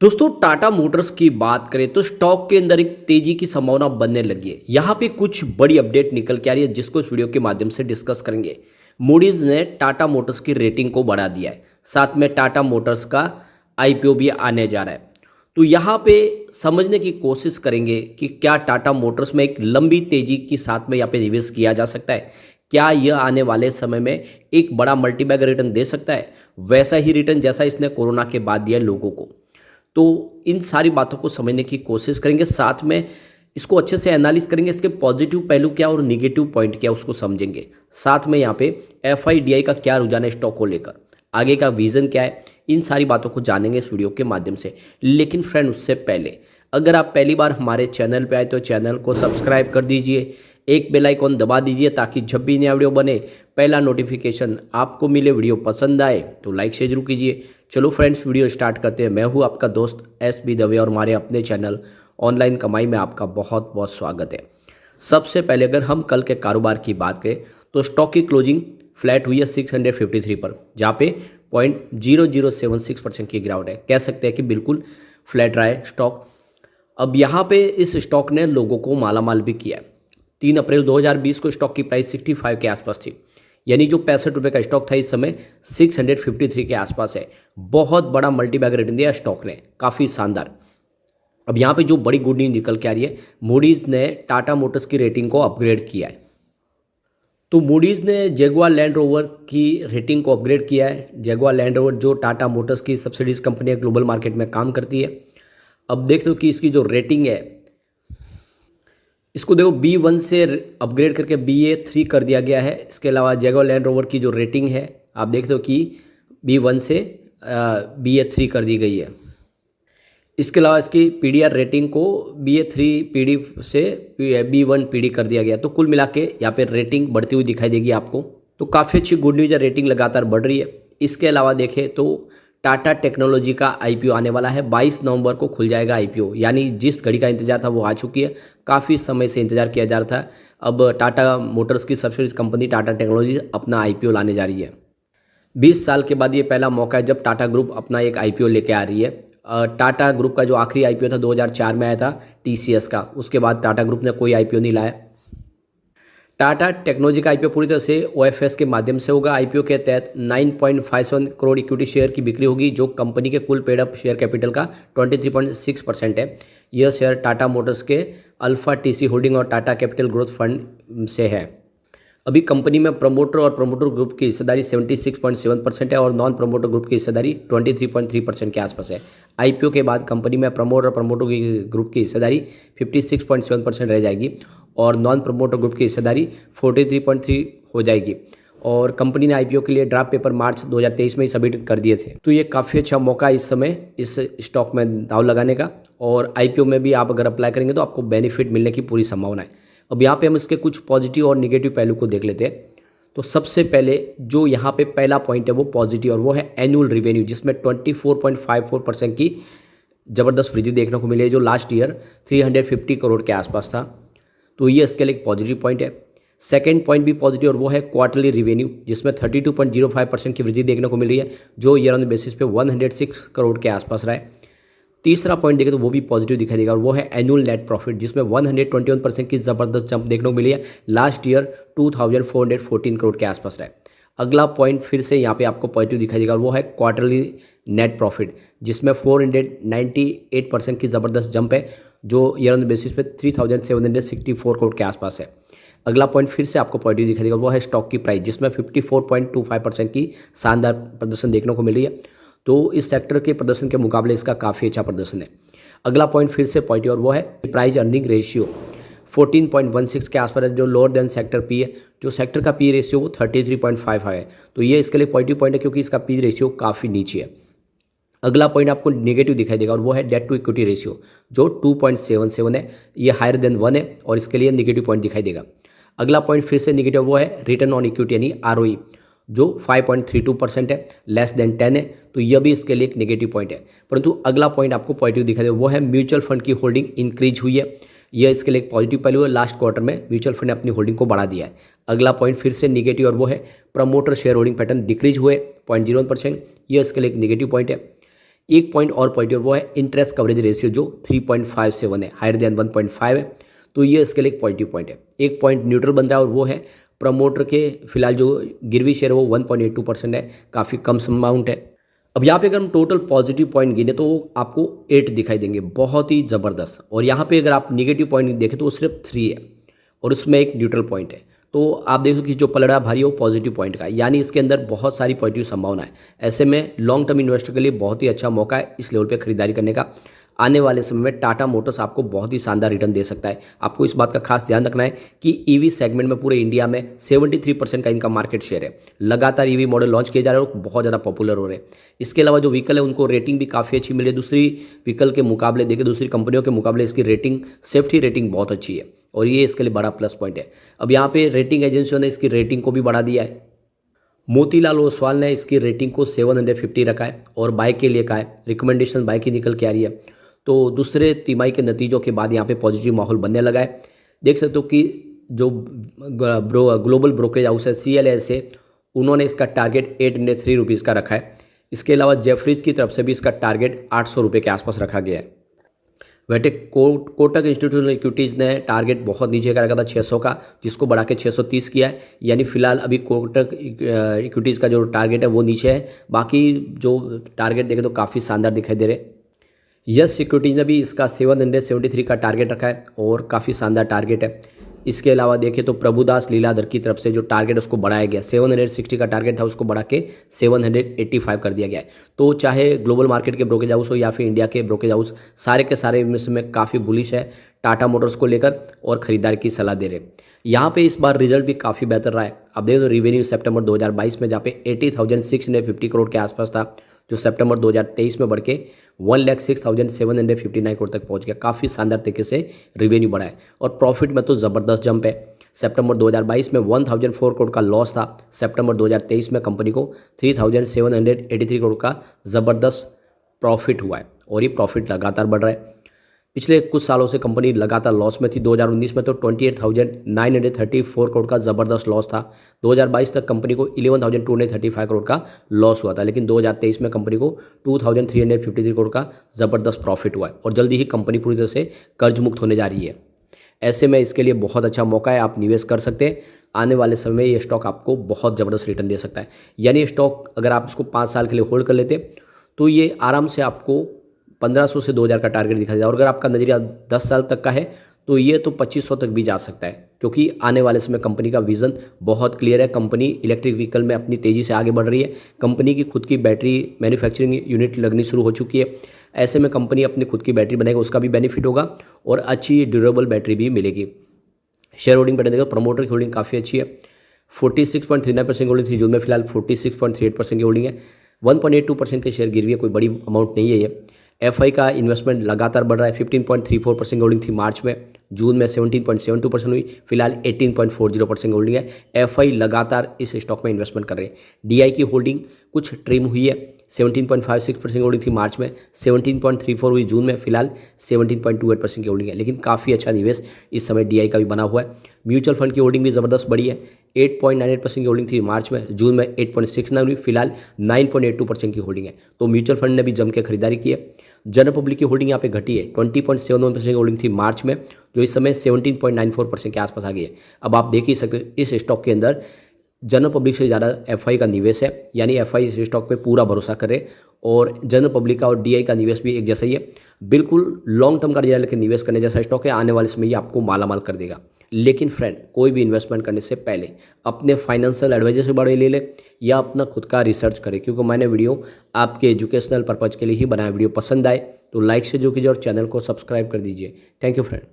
दोस्तों टाटा मोटर्स की बात करें तो स्टॉक के अंदर एक तेजी की संभावना बनने लगी है। यहाँ पे कुछ बड़ी अपडेट निकल के आ रही है जिसको इस वीडियो के माध्यम से डिस्कस करेंगे। मूडीज ने टाटा मोटर्स की रेटिंग को बढ़ा दिया है, साथ में टाटा मोटर्स का आईपीओ भी आने जा रहा है। तो यहाँ पे समझने की कोशिश करेंगे कि क्या टाटा मोटर्स में एक लंबी तेजी के साथ में यहाँ पे निवेश किया जा सकता है। क्या यह आने वाले समय में एक बड़ा मल्टीबैग रिटर्न दे सकता है, वैसा ही रिटर्न जैसा इसने कोरोना के बाद दिया लोगों को। तो इन सारी बातों को समझने की कोशिश करेंगे, साथ में इसको अच्छे से एनालिस करेंगे, इसके पॉजिटिव पहलू क्या और निगेटिव पॉइंट क्या उसको समझेंगे। साथ में यहाँ पे एफआईडीआई का क्या रुझान है स्टॉक को लेकर, आगे का विजन क्या है, इन सारी बातों को जानेंगे इस वीडियो के माध्यम से। लेकिन फ्रेंड उससे पहले अगर आप पहली बार हमारे चैनल पे आए तो चैनल को सब्सक्राइब कर दीजिए, एक बेल आइकॉन दबा दीजिए ताकि जब भी नया वीडियो बने पहला नोटिफिकेशन आपको मिले। वीडियो पसंद आए तो लाइक शेयर जरूर कीजिए। चलो फ्रेंड्स वीडियो स्टार्ट करते हैं। मैं हूं आपका दोस्त एस बी दवे और हमारे अपने चैनल ऑनलाइन कमाई में आपका बहुत बहुत स्वागत है। सबसे पहले अगर हम कल के कारोबार की बात करें तो स्टॉक की क्लोजिंग फ्लैट हुई है 653 पर, जहाँ पे 0.0076% की गिरावट है। कह सकते हैं कि बिल्कुल फ्लैट रहा है स्टॉक। अब यहाँ पे इस स्टॉक ने लोगों को मालामाल भी किया है। 3 अप्रैल 2020 को स्टॉक की प्राइस 65 के आसपास थी, यानी जो 65 रुपये का स्टॉक था इस समय 653 के आसपास है। बहुत बड़ा मल्टीबैग रिटर्न दिया स्टॉक ने, काफ़ी शानदार। अब यहाँ पे जो बड़ी गुड न्यूज निकल के आ रही है, मूडीज़ ने टाटा मोटर्स की रेटिंग को अपग्रेड किया है। तो मूडीज़ ने जगुआर लैंड रोवर की रेटिंग को अपग्रेड किया है। जगुआर लैंड रोवर जो टाटा मोटर्स की सब्सिडीज कंपनी है, ग्लोबल मार्केट में काम करती है। अब देख दो कि इसकी जो रेटिंग है, इसको देखो B1 से अपग्रेड करके BA3 कर दिया गया है। इसके अलावा जगुआर लैंड रोवर की जो रेटिंग है आप देख दो कि B1 से BA3 कर दी गई है। इसके अलावा इसकी PDR रेटिंग को BA3 PD से B1 PD कर दिया गया। तो कुल मिला के यहाँ पे रेटिंग बढ़ती हुई दिखाई देगी आपको। तो काफ़ी अच्छी गुड न्यूज़ है, रेटिंग लगातार बढ़ रही है। इसके अलावा देखें तो टाटा टेक्नोलॉजी का आईपीओ आने वाला है। 22 नवंबर को खुल जाएगा आईपीओ, यानी जिस घड़ी का इंतजार था वो आ चुकी है। काफ़ी समय से इंतजार किया जा रहा था। अब टाटा मोटर्स की सब्सिडीज कंपनी टाटा टेक्नोलॉजी अपना आईपीओ लाने जा रही है। 20 साल के बाद ये पहला मौका है जब टाटा ग्रुप अपना एक आईपीओ लेके आ रही है। टाटा ग्रुप का जो आखिरी आईपीओ था 2004 में आया था TCS का, उसके बाद टाटा ग्रुप ने कोई आईपीओ नहीं लाया। टाटा टेक्नोलॉजी का आईपीओ पूरी तरह से OFS के माध्यम से होगा। आईपीओ के तहत 9.57 करोड़ इक्विटी शेयर की बिक्री होगी, जो कंपनी के कुल पेड अप शेयर कैपिटल का 23.6% है। यह शेयर टाटा मोटर्स के अल्फा TC होल्डिंग और टाटा कैपिटल ग्रोथ फंड से है। अभी कंपनी में प्रमोटर और प्रमोटर ग्रुप की हिस्सेदारी 76.7% है और नॉन प्रमोटर ग्रुप की हिस्सेदारी 23.3% के आसपास है। आईपीओ के बाद कंपनी में प्रमोटर और प्रमोटर ग्रुप की हिस्सेदारी 56.7% रह जाएगी और नॉन प्रमोटर ग्रुप की हिस्सेदारी 43.3 हो जाएगी। और कंपनी ने आईपीओ के लिए ड्राफ्ट पेपर मार्च 2023 में ही सबमिट कर दिए थे। तो ये काफ़ी अच्छा मौका इस समय इस स्टॉक में दाव लगाने का, और आईपीओ में भी आप अगर अप्लाई करेंगे तो आपको बेनिफिट मिलने की पूरी संभावना है। अब यहाँ पे हम इसके कुछ पॉजिटिव और निगेटिव पहलू को देख लेते हैं। तो सबसे पहले जो यहाँ पे पहला पॉइंट है वो पॉजिटिव, और वो है एनुअल रिवेन्यू, जिसमें 24.54% की ज़बरदस्त वृद्धि देखने को मिली है, जो लास्ट ईयर 350 करोड़ के आसपास था। तो ये इसके लिए एक पॉजिटिव पॉइंट है। सेकेंड पॉइंट भी पॉजिटिव, और वो है क्वार्टरली रिवेन्यू, जिसमें 32.05% की वृद्धि देखने को मिली है, जो ईयर ऑन बेसिस पे 106 करोड़ के आसपास रहा है। तीसरा पॉइंट देखें तो वो भी पॉजिटिव दिखाई देगा, और वो है एनुअल नेट प्रॉफिट, जिसमें 121% की ज़बरदस्त जंप देखने को मिली है। लास्ट ईयर 2414 करोड़ के आसपास रहा है। अगला पॉइंट फिर से यहाँ पे आपको पॉजिटिव दिखाई देगा, और वो है क्वार्टरली नेट प्रॉफिट, जिसमें 498% की ज़बरदस्त जंप है, जो ईयर ऑन बेसिस पे 3764 करोड़ के आसपास है। अगला पॉइंट फिर से आपको पॉजिटिव दिखाई देगा, वो है स्टॉक की प्राइस, जिसमें 54.25% की शानदार प्रदर्शन देखने को मिली है। तो इस सेक्टर के प्रदर्शन के मुकाबले इसका काफ़ी अच्छा प्रदर्शन है। अगला पॉइंट फिर से पॉजिटिव, और वो है प्राइस अर्निंग रेशियो 14.16 के आसपास है, जो लोअर देन सेक्टर पी है। जो सेक्टर का पी रेशियो वो 33.55 है। तो ये इसके लिए पॉजिटिव पॉइंट है, क्योंकि इसका पी रेशियो काफ़ी नीचे है। अगला पॉइंट आपको नेगेटिव दिखाई देगा, और वो है डेट टू इक्विटी रेशियो, जो 2.77 है। ये हायर देन 1 है, और इसके लिए नेगेटिव पॉइंट दिखाई देगा। अगला पॉइंट फिर से नेगेटिव, वो है रिटर्न ऑन इक्विटी यानी ROE, जो 5.32% है, लेस देन 10 है। तो यह भी इसके लिए एक नेगेटिव पॉइंट है। परंतु अगला पॉइंट आपको पॉजिटिव दिखाई देगा, वो है म्यूचुअल फंड की होल्डिंग इंक्रीज हुई है। यह इसके लिए एक पॉजिटिव पहलू है। लास्ट क्वार्टर में म्यूचुअल फंड ने अपनी होल्डिंग को बढ़ा दिया है। अगला पॉइंट फिर से नेगेटिव, और वो है promoter share holding pattern decrease हुए 0.01%। यह इसके लिए एक नेगेटिव पॉइंट है। एक पॉइंट और पॉजिटिव वो है इंटरेस्ट कवरेज रेशियो जो 3.57 है, हायर देन 1.5 है, तो ये इसके लिए एक पॉजिटिव पॉइंट है। एक पॉइंट न्यूट्रल बन रहा है और वो है प्रमोटर के फिलहाल जो गिरवी शेयर है वो 1.82% है, काफ़ी कम अमाउंट है। अब यहाँ पे अगर हम टोटल पॉजिटिव पॉइंट गिने तो आपको 8 दिखाई देंगे, बहुत ही ज़बरदस्त। और यहाँ पे अगर आप निगेटिव पॉइंट देखें तो वो सिर्फ 3 है और उसमें एक न्यूट्रल पॉइंट है। तो आप देखो कि जो पलड़ा भारी है वो पॉजिटिव पॉइंट का है, यानी इसके अंदर बहुत सारी पॉजिटिव संभावना है। ऐसे में लॉन्ग टर्म इन्वेस्टर के लिए बहुत ही अच्छा मौका है इस लेवल पे खरीदारी करने का। आने वाले समय में टाटा मोटर्स आपको बहुत ही शानदार रिटर्न दे सकता है। आपको इस बात का खास ध्यान रखना है कि ईवी सेगमेंट में पूरे इंडिया में 73% का इनका मार्केट शेयर है। लगातार ईवी मॉडल लॉन्च किए जा रहे हैं और बहुत ज़्यादा पॉपुलर हो रहे हैं। इसके अलावा जो व्हीकल है उनको रेटिंग भी काफ़ी अच्छी मिली है, दूसरी व्हीकल के मुकाबले देखें, दूसरी कंपनियों के मुकाबले इसकी रेटिंग, सेफ्टी रेटिंग बहुत अच्छी है और ये इसके लिए बड़ा प्लस पॉइंट है। अब यहाँ पे रेटिंग एजेंसियों ने इसकी रेटिंग को भी बढ़ा दिया है। मोतीलाल ओसवाल ने इसकी रेटिंग को 750 रखा है और बाय के लिए कहा है, रिकमेंडेशन बाय की निकल के आ रही है। तो दूसरे तिमाही के नतीजों के बाद यहाँ पे पॉजिटिव माहौल बनने लगा है। देख सकते हो कि जो ग्लोबल ब्रोकरेज हाउस है CLS है, उन्होंने इसका टारगेट 803 रुपीज़ का रखा है। इसके अलावा जेफरीज की तरफ से भी इसका टारगेट 800 रुपये के आसपास रखा गया है। वैसे कोटक इंस्टीट्यूशनल इक्विटीज़ ने टारगेट बहुत नीचे का रखा था 600 का, जिसको बढ़ा के 630 किया है। यानी फिलहाल अभी कोटक इक्विटीज़ का जो टारगेट है वो नीचे है, बाकी जो टारगेट देखें तो काफ़ी शानदार दिखाई दे रहे हैं। यस सिक्योरिटीज ने भी इसका 773 का टारगेट रखा है और काफ़ी शानदार टारगेट है। इसके अलावा देखें तो प्रभुदास लीलाधर की तरफ से जो टारगेट उसको बढ़ाया गया, 760 का टारगेट था उसको बढ़ा के 785 कर दिया गया है। तो चाहे ग्लोबल मार्केट के ब्रोकेज हाउस हो या फिर इंडिया के ब्रोकेज हाउस, सारे के सारे इसमें काफ़ी बुलिश है टाटा मोटर्स को लेकर और ख़रीदारी की सलाह दे रहे हैं। यहाँ पे इस बार रिजल्ट भी काफ़ी बेहतर रहा है। अब देखो तो रिवेन्यू सितंबर 2022 में जहाँ पे 80,650 करोड़ के आसपास था, जो सितंबर 2023 में बढ़ के 1,06,759 करोड़ तक पहुंच गया। काफ़ी शानदार तरीके से रिवेन्यू बढ़ा है और प्रॉफिट में तो ज़बरदस्त जंप है। सितंबर 2022 में 1,004 करोड़ का लॉस था, सितंबर 2023 में कंपनी को 3,783 करोड़ का ज़बरदस्त प्रॉफिट हुआ है और ये प्रॉफिट लगातार बढ़ रहा है। पिछले कुछ सालों से कंपनी लगातार लॉस में थी। 2019 में तो 28,934 करोड़ का ज़बरदस्त लॉस था। 2022 तक कंपनी को 11,235 करोड़ का लॉस हुआ था, लेकिन 2023 में कंपनी को 2,353 करोड़ का ज़बरदस्त प्रॉफिट हुआ है और जल्दी ही कंपनी पूरी तरह से कर्ज मुक्त होने जा रही है। ऐसे में इसके लिए बहुत अच्छा मौका है, आप निवेश कर सकते हैं। आने वाले समय में ये स्टॉक आपको बहुत ज़बरदस्त रिटर्न दे सकता है। यानी स्टॉक अगर आप इसको 5 साल के लिए होल्ड कर लेते तो ये आराम से आपको 1500 से 2000 का टारगेट दिखा जाए और अगर आपका नज़रिया 10 साल तक का है तो ये तो 2500 तक भी जा सकता है, क्योंकि आने वाले समय कंपनी का विज़न बहुत क्लियर है। कंपनी इलेक्ट्रिक व्हीकल में अपनी तेज़ी से आगे बढ़ रही है। कंपनी की खुद की बैटरी मैन्युफैक्चरिंग यूनिट लगनी शुरू हो चुकी है। ऐसे में कंपनी अपनी खुद की बैटरी बनाएगा, उसका भी बेनिफिट होगा और अच्छी ड्यूरेबल बैटरी भी मिलेगी। शेयर होल्डिंग बढ़ने देगा, प्रमोटर की होल्डिंग काफ़ी अच्छी है। 46.39% होल्डिंग थी जून में, फिलहाल 46.38% की होल्डिंग है। 1.82% के शेयर गिरवी है, कोई बड़ी अमाउंट नहीं है ये। FI का इन्वेस्टमेंट लगातार बढ़ रहा है। 15.34% होल्डिंग थी मार्च में, जून में 17.72% हुई, फिलहाल 18.40% होल्डिंग है। FI लगातार इस स्टॉक में इन्वेस्टमेंट कर रहे हैं। DI की होल्डिंग कुछ ट्रिम हुई है। 17.56% होल्डिंग थी मार्च में, 17.34 हुई जून में, फिलहाल 17.28% की होल्डिंग है। लेकिन काफ़ी अच्छा निवेश इस समय DI का भी बना हुआ है। म्यूचुअल फंड की होल्डिंग भी ज़बरदस्त बढ़ी है। 8.98% की होल्डिंग थी मार्च में, जून में 8.69 हुई, फिलहाल 9.82% की होल्डिंग है। तो म्यूचुअल फंड ने भी जम के खरीदारी की है। जनरल पब्लिक की होल्डिंग यहाँ पे घटी है। 20.71% की होल्डिंग थी मार्च में, जो इस समय 17.94% के आसपास आ गई है। अब आप देख ही सकते हो इस स्टॉक के अंदर जनरल पब्लिक से ज़्यादा FI का निवेश है, यानी FI इस स्टॉक पे पूरा भरोसा करे और जनरल पब्लिक का और DI का निवेश भी एक जैसा ही है। बिल्कुल लॉन्ग टर्म का रिजल्ट लेकर निवेश करने जैसा स्टॉक है। आने वाले समय ये आपको मालामाल कर देगा। लेकिन फ्रेंड, कोई भी इन्वेस्टमेंट करने से पहले अपने फाइनेंशियल एडवाइजर से बड़े ले ले या अपना खुद का रिसर्च करें, क्योंकि मैंने वीडियो आपके एजुकेशनल पर्पज़ के लिए ही बनाया। वीडियो पसंद आए तो लाइक से जो कीजिए और चैनल को सब्सक्राइब कर दीजिए। Thank you friend.